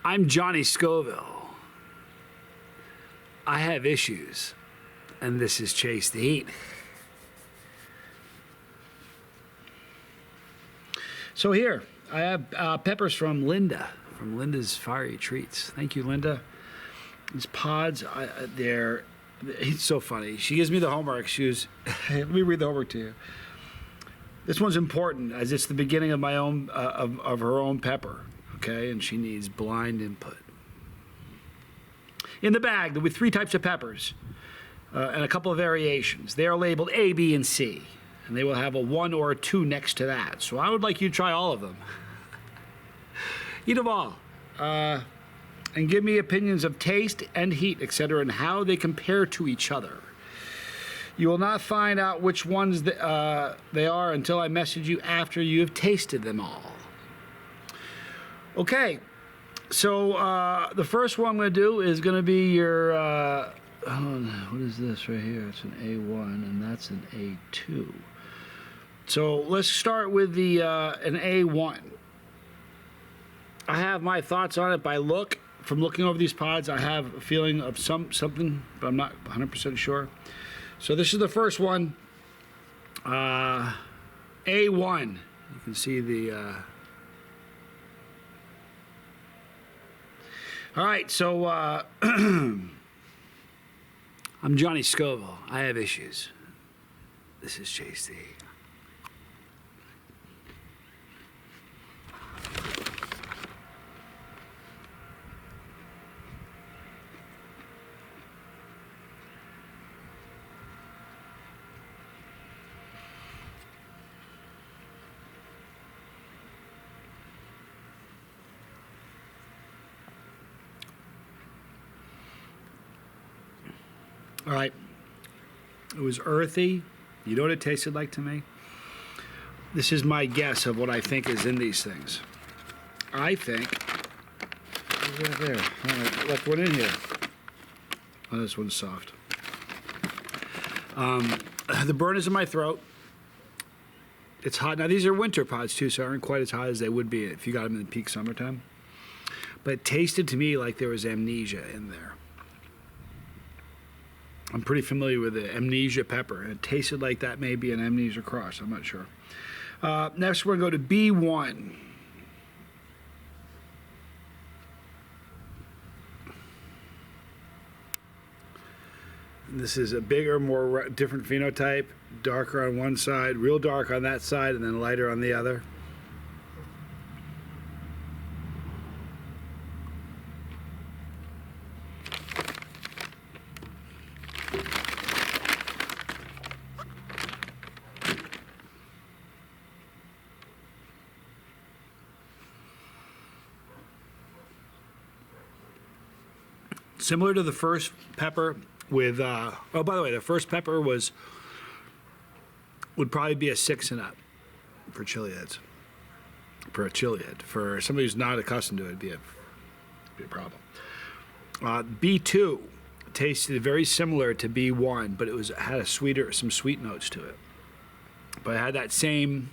I'm Johnny Scoville. I have issues, and this is Chase the Heat. So here, I have peppers from Linda, from Linda's Fiery Treats. Thank you, Linda. These pods, it's so funny. She gives me the homework. Let me read the homework to you. This one's important, as it's the beginning of my own, of her own pepper, okay? And she needs blind input. In the bag, there were 3 types of peppers and a couple of variations. They are labeled A, B, and C, and they will have a 1 or a 2 next to that. So I would like you to try all of them. Eat them all. And give me opinions of taste and heat, etc., and how they compare to each other. You will not find out which ones they are until I message you after you have tasted them all. Okay, so the first one I'm going to do is going to be your, what is this right here? It's an A1 and that's an A2. So let's start with an A1. I have my thoughts on it from looking over these pods. I have a feeling of something, but I'm not 100% sure. So this is the first one, A1. You can see the... All right, so I'm Johnny Scoville. I have issues. This is Chase the Heat. All right, it was earthy. You know what it tasted like to me? This is my guess of what I think is in these things. I think, what's that there? Oh, I left one in here. Oh, this one's soft. The burn is in my throat. It's hot. Now, these are winter pods, too, so they aren't quite as hot as they would be if you got them in the peak summertime. But it tasted to me like there was amnesia in there. I'm pretty familiar with the amnesia pepper. It tasted like that may be an amnesia cross. I'm not sure. Next, we're going to go to B1. This is a bigger, more different phenotype. Darker on one side, real dark on that side, and then lighter on the other. Similar to the first pepper with, oh, by the way, the first pepper would probably be a 6 and up for chili heads. For a chili head. For somebody who's not accustomed to it, it'd be a problem. B2 tasted very similar to B1, but it had some sweet notes to it. But it had that same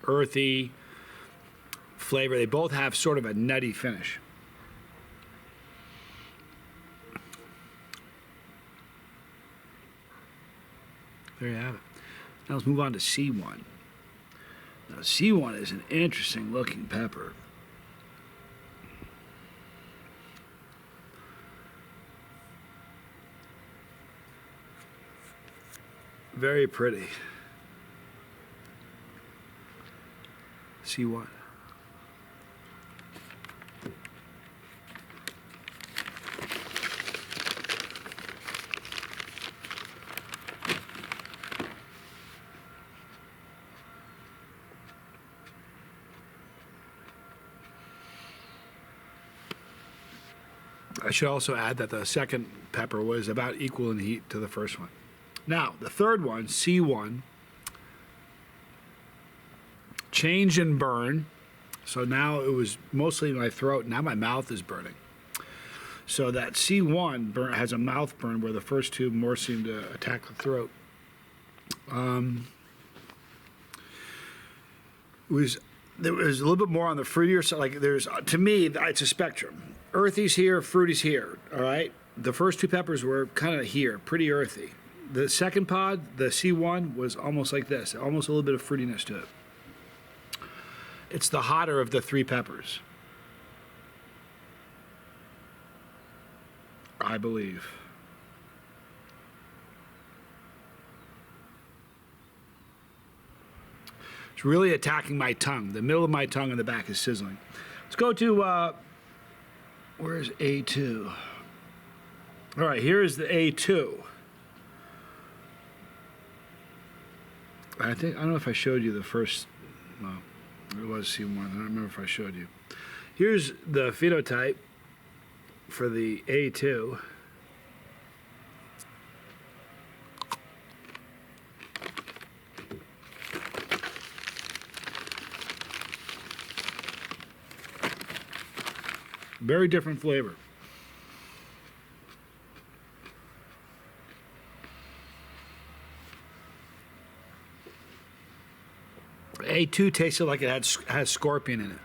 earthy flavor. They both have sort of a nutty finish. There you have it. Now let's move on to C1. Now C1 is an interesting looking pepper. Very pretty. C1. I should also add that the second pepper was about equal in heat to the first one. Now, the third one, C1, change and burn. So now it was mostly my throat. Now my mouth is burning. So that C1 has a mouth burn where the first two more seem to attack the throat. It was there was a little bit more on the fruitier side. Like there's, to me, it's a spectrum. Earthy's here, fruity's here. All right. The first two peppers were kind of here, pretty earthy. The second pod, the C1, was almost like this, almost a little bit of fruitiness to it. It's the hotter of the three peppers, I believe. It's really attacking my tongue. The middle of my tongue and the back is sizzling. Let's go to, where's A2? All right, here is the A2. I don't know if I showed you the first, well, it was C1. I don't remember if I showed you. Here's the phenotype for the A2. Very different flavor. A2 tasted like it has scorpion in it,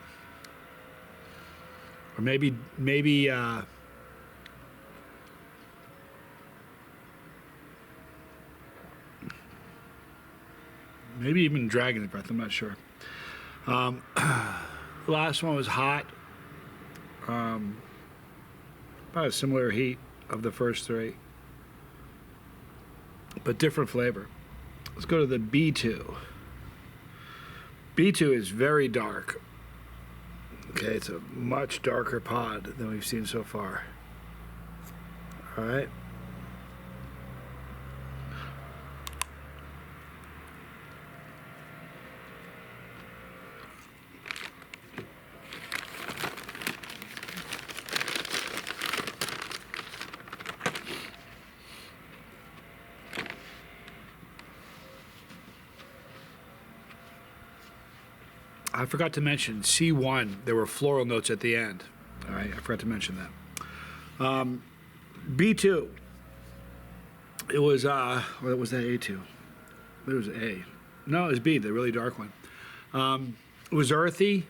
or maybe maybe even dragon's breath. I'm not sure. The last one was hot. About a similar heat of the first three, but different flavor. Let's go to the B2. B2 is very dark. Okay, it's a much darker pod than we've seen so far. All right. I forgot to mention C1. There were floral notes at the end. All right, I forgot to mention that. B2. It was what was that A2? It was A. No, it was B, the really dark one. It was earthy.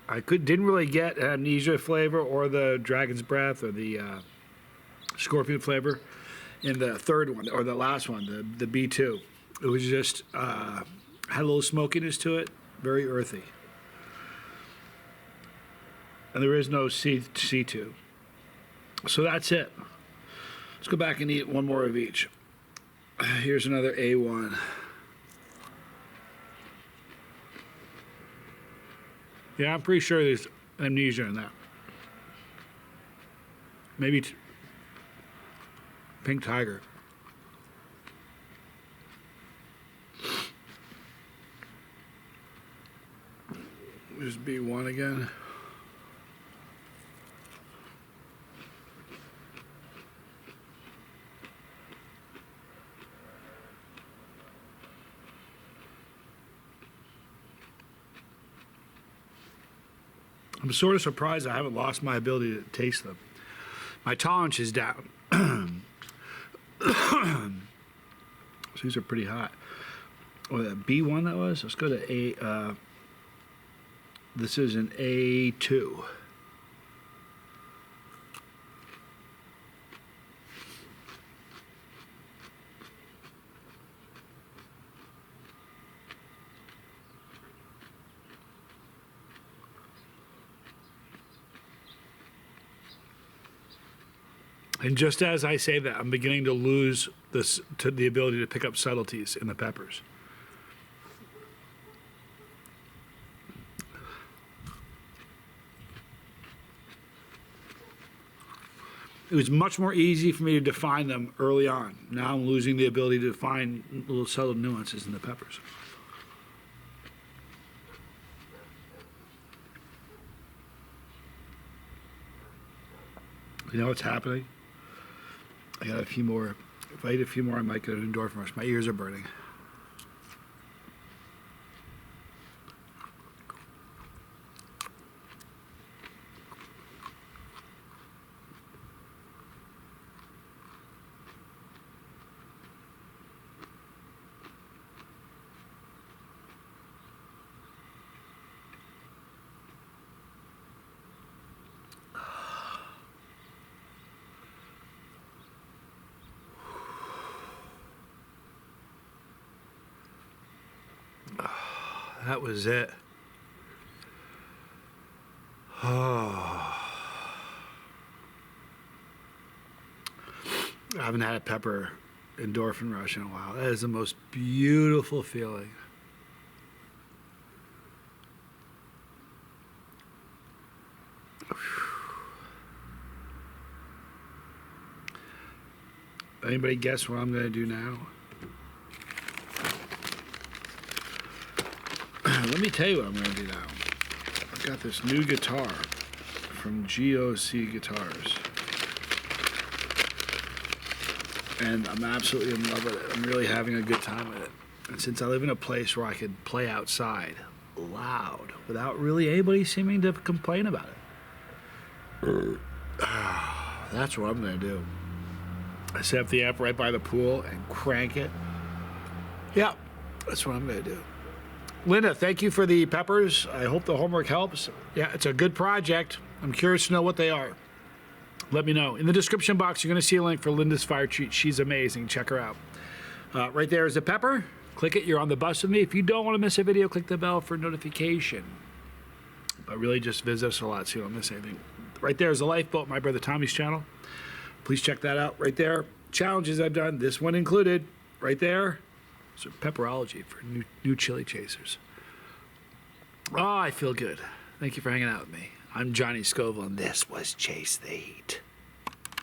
I didn't really get amnesia flavor or the dragon's breath or the scorpion flavor in the third one or the last one, the B2. It was just had a little smokiness to it, very earthy. And there is no C2. So that's it. Let's go back and eat one more of each. Here's another A1. Yeah, I'm pretty sure there's amnesia in that. Maybe pink tiger. There's B1 again. I'm sort of surprised I haven't lost my ability to taste them. My tolerance is down. So these are pretty hot. Oh, that B1 that was? Let's go to A. This is an A2. And just as I say that, I'm beginning to lose the ability to pick up subtleties in the peppers. It was much more easy for me to define them early on. Now I'm losing the ability to find little subtle nuances in the peppers. You know what's happening? I got a few more. If I eat a few more, I might get an endorphin rush. My ears are burning. that was it. Oh. I haven't had a pepper endorphin rush in a while. That is the most beautiful feeling. Anybody guess what I'm going to do now? Let me tell you what I'm going to do now. I've got this new guitar from GOC Guitars. And I'm absolutely in love with it. I'm really having a good time with it. And since I live in a place where I could play outside loud without really anybody seeming to complain about it, that's what I'm going to do. I set up the amp right by the pool and crank it. Yeah, that's what I'm going to do. Linda, thank you for the peppers. I hope the homework helps. Yeah, it's a good project. I'm curious to know what they are. Let me know. In the description box, you're going to see a link for Linda's Fire Treat. She's amazing. Check her out. Right there is the pepper. Click it. You're on the bus with me. If you don't want to miss a video, click the bell for notification. But really just visit us a lot so you don't miss anything. Right there is the Lifeboat, my brother Tommy's channel. Please check that out right there. Challenges I've done, this one included, right there. So pepperology for new chili chasers. Oh, I feel good. Thank you for hanging out with me. I'm Johnny Scoville, and this was Chase the Heat.